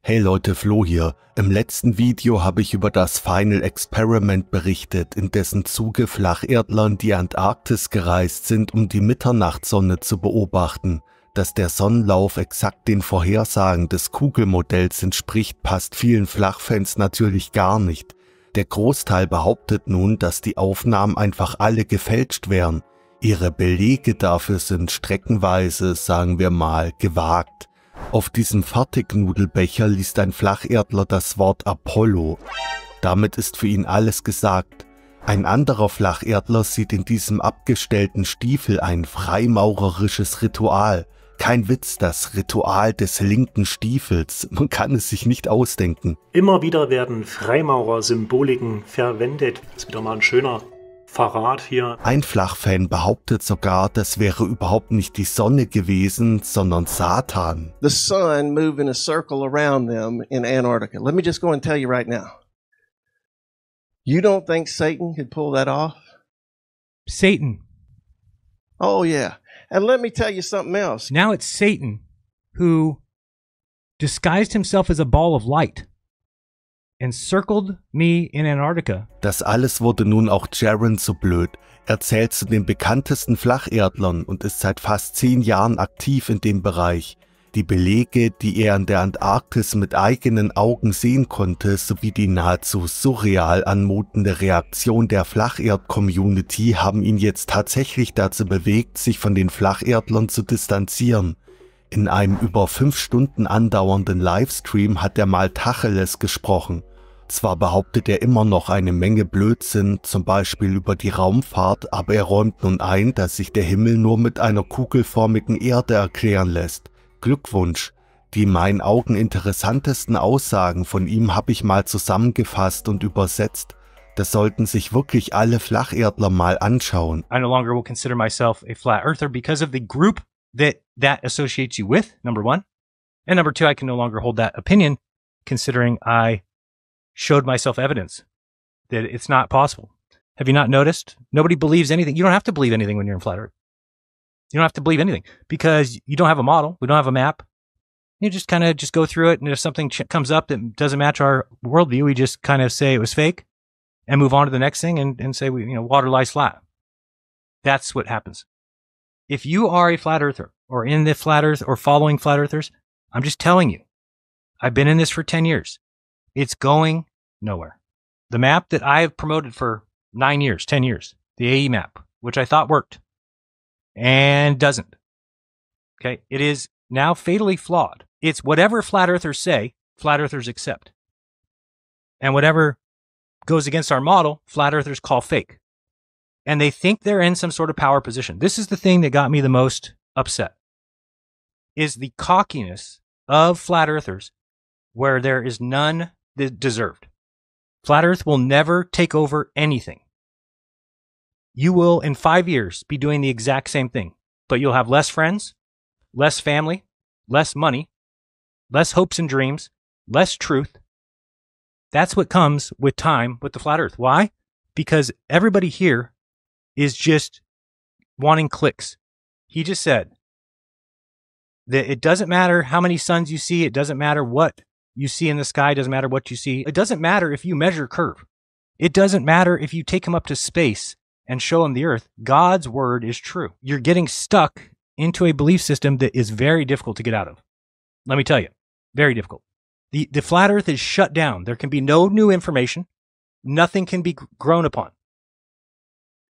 Hey Leute, Flo hier. Im letzten Video habe ich über das Final Experiment berichtet, in dessen Zuge Flacherdler in die Antarktis gereist sind, um die Mitternachtssonne zu beobachten. Dass der Sonnenlauf exakt den Vorhersagen des Kugelmodells entspricht, passt vielen Flachfans natürlich gar nicht. Der Großteil behauptet nun, dass die Aufnahmen einfach alle gefälscht wären. Ihre Belege dafür sind streckenweise, sagen wir mal, gewagt. Auf diesem Fertignudelbecher liest ein Flacherdler das Wort Apollo. Damit ist für ihn alles gesagt. Ein anderer Flacherdler sieht in diesem abgestellten Stiefel ein freimaurerisches Ritual. Kein Witz, das Ritual des linken Stiefels. Man kann es sich nicht ausdenken. Immer wieder werden Freimaurer-Symboliken verwendet. Das ist wieder mal ein schöner Verrat hier. Ein Flachfan behauptet sogar, das wäre überhaupt nicht die Sonne gewesen, sondern Satan. The sun moved in a circle around them in Antarctica. Let me just go and tell you right now. You don't think Satan could pull that off? Satan. Oh yeah. And let me tell you something else. Now it's Satan who disguised himself as a ball of light and circled me in Antarctica. Das alles wurde nun auch Jeran so blöd. Er zählt zu den bekanntesten Flacherdlern und ist seit fast 10 Jahren aktiv in dem Bereich. Die Belege, die er in der Antarktis mit eigenen Augen sehen konnte, sowie die nahezu surreal anmutende Reaktion der Flacherd-Community haben ihn jetzt tatsächlich dazu bewegt, sich von den Flacherdlern zu distanzieren. In einem über 5 Stunden andauernden Livestream hat er mal Tacheles gesprochen. Zwar behauptet er immer noch eine Menge Blödsinn, zum Beispiel über die Raumfahrt, aber er räumt nun ein, dass sich der Himmel nur mit einer kugelförmigen Erde erklären lässt. Glückwunsch! Die in meinen Augen interessantesten Aussagen von ihm habe ich mal zusammengefasst und übersetzt. Das sollten sich wirklich alle Flacherdler mal anschauen. I no longer will consider myself a flat earther because of the group that associates you with, number one. And number two, I can no longer hold that opinion considering I showed myself evidence that it's not possible. Have you not noticed? Nobody believes anything. You don't have to believe anything when you're in flat earth. You don't have to believe anything because you don't have a model. We don't have a map. You just kind of go through it. And if something comes up that doesn't match our worldview, we just kind of say it was fake and move on to the next thing and say, water lies flat. That's what happens. If you are a flat earther or in the flat earth or following flat earthers, I'm just telling you, I've been in this for 10 years. It's going nowhere. The map that I've promoted for 9 years, 10 years, the AE map, which I thought worked and doesn't. Okay. It is now fatally flawed. It's whatever flat earthers say, flat earthers accept. And whatever goes against our model, flat earthers call fake. And they think they're in some sort of power position. This is the thing that got me the most upset, is the cockiness of flat earthers where there is none that deserved. Flat earth will never take over anything. You will, in 5 years, be doing the exact same thing, but you'll have less friends, less family, less money, less hopes and dreams, less truth. That's what comes with time with the flat earth. Why? Because everybody here is just wanting clicks. He just said that it doesn't matter how many suns you see. It doesn't matter what you see in the sky. It doesn't matter what you see. It doesn't matter if you measure curve. It doesn't matter if you take him up to space and show him the earth. God's word is true. You're getting stuck into a belief system that is very difficult to get out of. Let me tell you, very difficult. The flat earth is shut down. There can be no new information. Nothing can be grown upon.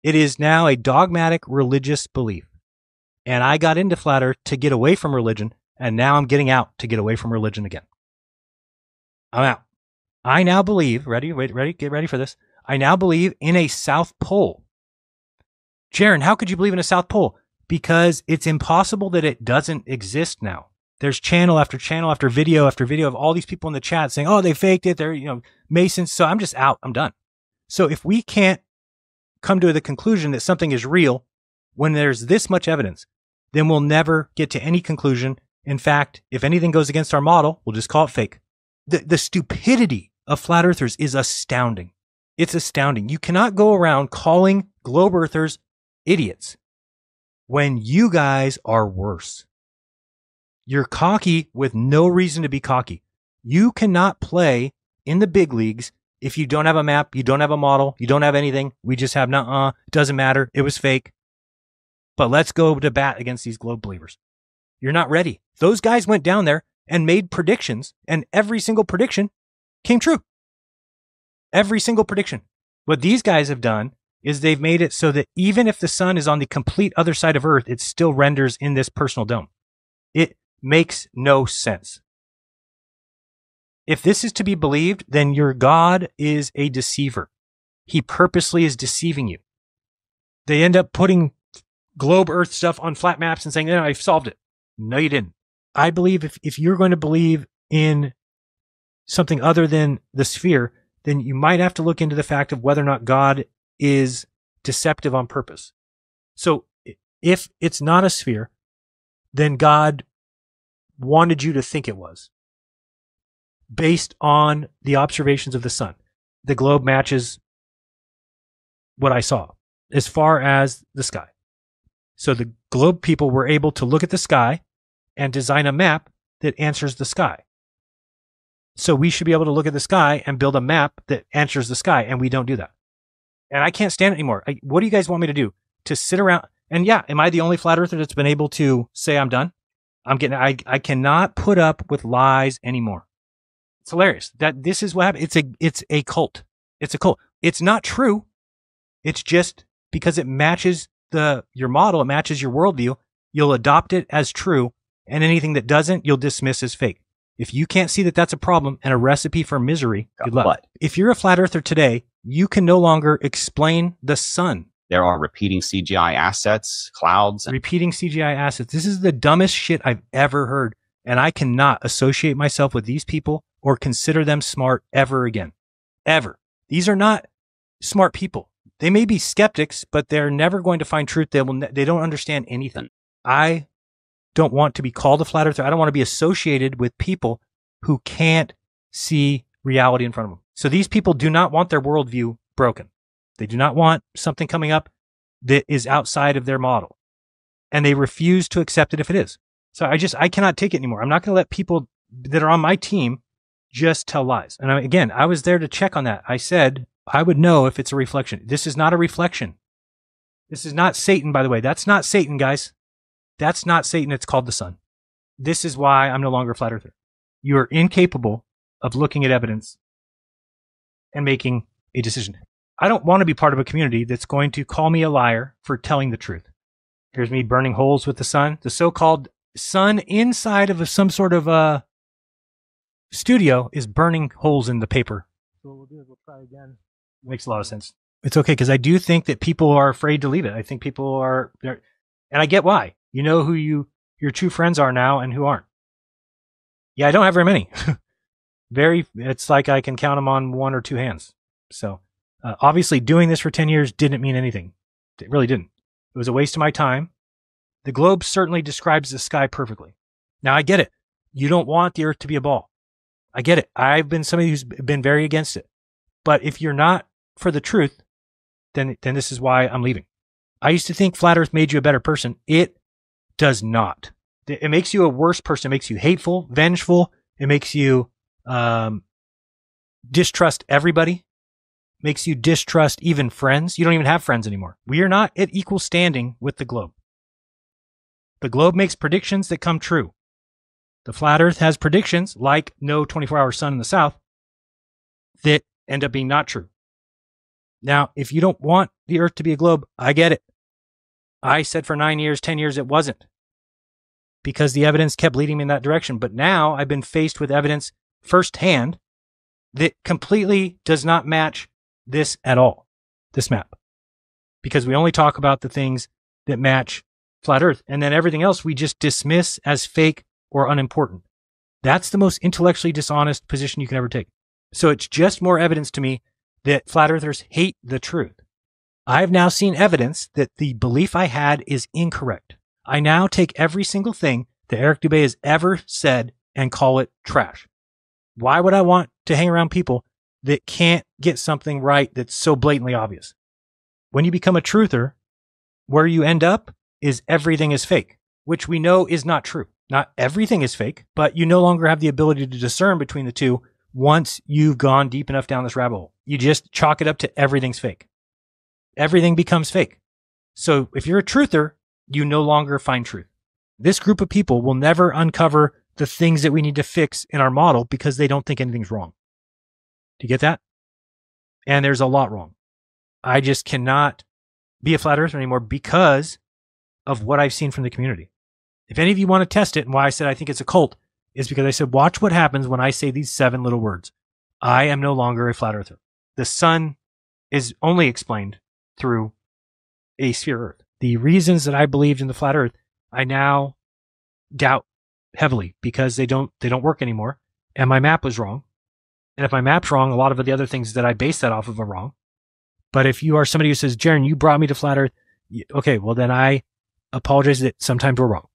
It is now a dogmatic religious belief. And I got into flat earth to get away from religion, and now I'm getting out to get away from religion again. I'm out. I now believe, get ready for this. I now believe in a South Pole. Jeran, how could you believe in a South Pole? Because it's impossible that it doesn't exist now. There's channel after video after video of all these people in the chat saying, oh, they faked it. They're, Masons. So I'm just out. I'm done. So if we can't come to the conclusion that something is real when there's this much evidence, then we'll never get to any conclusion. In fact, if anything goes against our model, we'll just call it fake. The stupidity of flat earthers is astounding. It's astounding. You cannot go around calling globe earthers idiots when you guys are worse. You're cocky with no reason to be cocky. You cannot play in the big leagues if you don't have a map, you don't have a model, you don't have anything. We just have nuh-uh, it doesn't matter, it was fake. But let's go to bat against these globe believers. You're not ready. Those guys went down there and made predictions, and every single prediction came true. Every single prediction. What these guys have done is they've made it so that even if the sun is on the complete other side of Earth, it still renders in this personal dome. It makes no sense. If this is to be believed, then your God is a deceiver. He purposely is deceiving you. They end up putting globe Earth stuff on flat maps and saying, no, I've solved it. No, you didn't. I believe if you're going to believe in something other than the sphere, then you might have to look into the fact of whether or not God is deceptive on purpose. So if it's not a sphere, then God wanted you to think it was, based on the observations of the sun. The globe matches what I saw as far as the sky. So the globe people were able to look at the sky and design a map that answers the sky. So we should be able to look at the sky and build a map that answers the sky, and we don't do that. And I can't stand it anymore. What do you guys want me to do? To sit around? And yeah, am I the only flat earther that's been able to say I'm done? I cannot put up with lies anymore. It's hilarious that this is what happened. It's a cult. It's a cult. It's not true. It's just because it matches your model, it matches your worldview, you'll adopt it as true, and anything that doesn't, you'll dismiss as fake. If you can't see that that's a problem and a recipe for misery, good luck. If you're a flat earther today, you can no longer explain the sun. There are repeating CGI assets, clouds. Repeating CGI assets. This is the dumbest shit I've ever heard, and I cannot associate myself with these people or consider them smart ever again. Ever. These are not smart people. They may be skeptics, but they're never going to find truth. They don't understand anything. I don't want to be called a flat earther. I don't want to be associated with people who can't see reality in front of them. So these people do not want their worldview broken. They do not want something coming up that is outside of their model. And they refuse to accept it if it is. So I cannot take it anymore. I'm not going to let people that are on my team just tell lies. And again, I was there to check on that. I said I would know if it's a reflection. This is not a reflection. This is not Satan, by the way. That's not Satan, guys. That's not Satan. It's called the sun. This is why I'm no longer a flat earther. You are incapable of looking at evidence and making a decision. I don't want to be part of a community that's going to call me a liar for telling the truth. Here's me burning holes with the sun. The so-called sun inside of some sort of studio is burning holes in the paper. So what we'll do is we'll try again. Makes a lot of sense. It's okay, because I do think that people are afraid to leave it. I think people are, and I get why. You know who your true friends are now and who aren't. Yeah, I don't have very many. It's like I can count them on one or two hands. So obviously doing this for 10 years didn't mean anything. It really didn't. It was a waste of my time. The globe certainly describes the sky perfectly. Now I get it. You don't want the earth to be a ball. I get it. I've been somebody who's been very against it. But if you're not for the truth, then this is why I'm leaving. I used to think flat earth made you a better person. It does not. It makes you a worse person. It makes you hateful, vengeful. It makes you distrust everybody. Makes you distrust even friends. You don't even have friends anymore. We are not at equal standing with the globe. The globe makes predictions that come true. The flat earth has predictions like no 24-hour sun in the south that end up being not true. Now, if you don't want the earth to be a globe, I get it. I said for 9 years, 10 years, it wasn't, because the evidence kept leading me in that direction. But now I've been faced with evidence firsthand that completely does not match this at all, this map, because we only talk about the things that match flat earth, and then everything else we just dismiss as fake or unimportant. That's the most intellectually dishonest position you can ever take. So it's just more evidence to me that flat earthers hate the truth. I've now seen evidence that the belief I had is incorrect. I now take every single thing that Eric Dubé has ever said and call it trash. Why would I want to hang around people that can't get something right that's so blatantly obvious? When you become a truther, where you end up is everything is fake. which we know is not true. Not everything is fake, but you no longer have the ability to discern between the two once you've gone deep enough down this rabbit hole. You just chalk it up to everything's fake. Everything becomes fake. So if you're a truther, you no longer find truth. This group of people will never uncover the things that we need to fix in our model because they don't think anything's wrong. Do you get that? And there's a lot wrong. I just cannot be a flat earther anymore because of what I've seen from the community. If any of you want to test it, and why I said I think it's a cult, is because I said, watch what happens when I say these 7 little words. I am no longer a flat earther. The sun is only explained through a sphere Earth. The reasons that I believed in the flat Earth, I now doubt heavily because they don't work anymore. And my map was wrong. And if my map's wrong, a lot of the other things that I base that off of are wrong. But if you are somebody who says, Jeran, you brought me to flat Earth, okay, well then I apologize that sometimes we're wrong.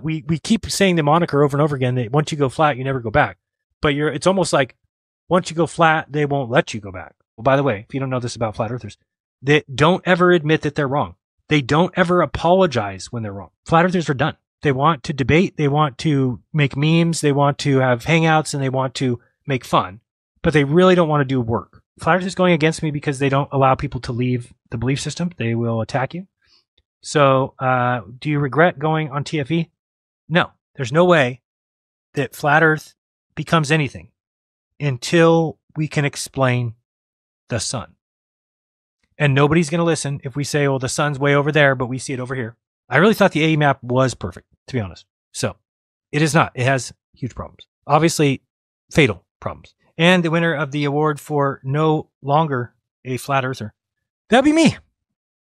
We keep saying the moniker over and over again that once you go flat, you never go back. But it's almost like once you go flat, they won't let you go back. Well, by the way, if you don't know this about flat earthers, they don't ever admit that they're wrong. They don't ever apologize when they're wrong. Flat earthers are done. They want to debate. They want to make memes. They want to have hangouts and they want to make fun, but they really don't want to do work. Flat earthers going against me because they don't allow people to leave the belief system. They will attack you. So, do you regret going on TFE? No, there's no way that flat earth becomes anything until we can explain the sun. And nobody's going to listen if we say, well, the sun's way over there, but we see it over here. I really thought the AE map was perfect, to be honest. So it is not. It has huge problems. Obviously, fatal problems. And the winner of the award for no longer a flat earther, that'd be me.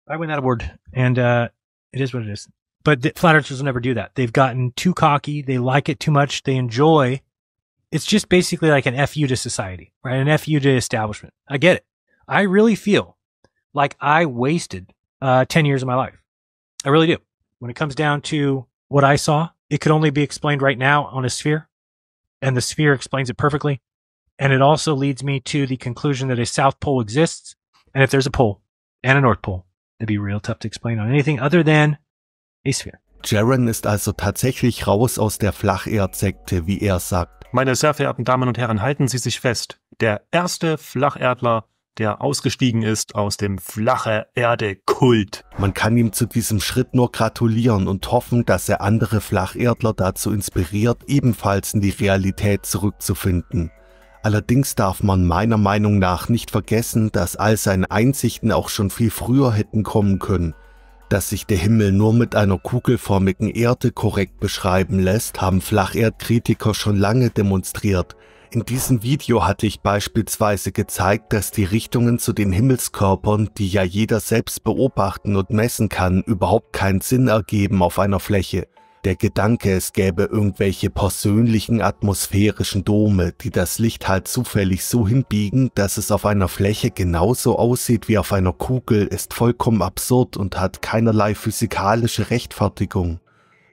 I win that award. And it is what it is. But the flat earthers will never do that. They've gotten too cocky. They like it too much. They enjoy. It's just basically like an FU to society, right? An FU to establishment. I get it. I really feel like I wasted 10 years of my life. I really do. When it comes down to what I saw, it could only be explained right now on a sphere. And the sphere explains it perfectly. And it also leads me to the conclusion that a South Pole exists. And if there's a pole and a North Pole, it'd be real tough to explain on anything other than a sphere. Jeran ist also tatsächlich raus aus der Flacherd-Sekte, wie er sagt. Meine sehr verehrten Damen und Herren, halten Sie sich fest. Der erste Flacherdler, der ausgestiegen ist aus dem Flache-Erde-Kult. Man kann ihm zu diesem Schritt nur gratulieren und hoffen, dass er andere Flacherdler dazu inspiriert, ebenfalls in die Realität zurückzufinden. Allerdings darf man meiner Meinung nach nicht vergessen, dass all seine Einsichten auch schon viel früher hätten kommen können. Dass sich der Himmel nur mit einer kugelförmigen Erde korrekt beschreiben lässt, haben Flacherdkritiker schon lange demonstriert. In diesem Video hatte ich beispielsweise gezeigt, dass die Richtungen zu den Himmelskörpern, die ja jeder selbst beobachten und messen kann, überhaupt keinen Sinn ergeben auf einer Fläche. Der Gedanke, es gäbe irgendwelche persönlichen atmosphärischen Dome, die das Licht halt zufällig so hinbiegen, dass es auf einer Fläche genauso aussieht wie auf einer Kugel, ist vollkommen absurd und hat keinerlei physikalische Rechtfertigung.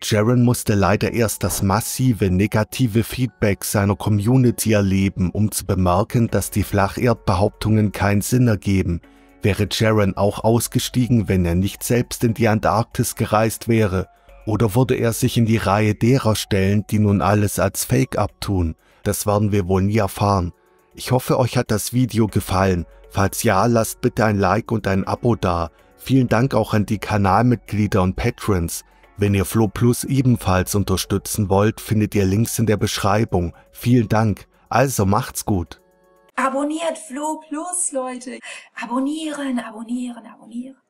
Jeran musste leider erst das massive negative Feedback seiner Community erleben, um zu bemerken, dass die Flacherdbehauptungen keinen Sinn ergeben. Wäre Jeran auch ausgestiegen, wenn er nicht selbst in die Antarktis gereist wäre? Oder würde er sich in die Reihe derer stellen, die nun alles als Fake abtun? Das werden wir wohl nie erfahren. Ich hoffe, euch hat das Video gefallen. Falls ja, lasst bitte ein Like und ein Abo da. Vielen Dank auch an die Kanalmitglieder und Patrons. Wenn ihr Flo Plus ebenfalls unterstützen wollt, findet ihr Links in der Beschreibung. Vielen Dank. Also macht's gut. Abonniert Flo Plus, Leute. Abonnieren, abonnieren, abonnieren.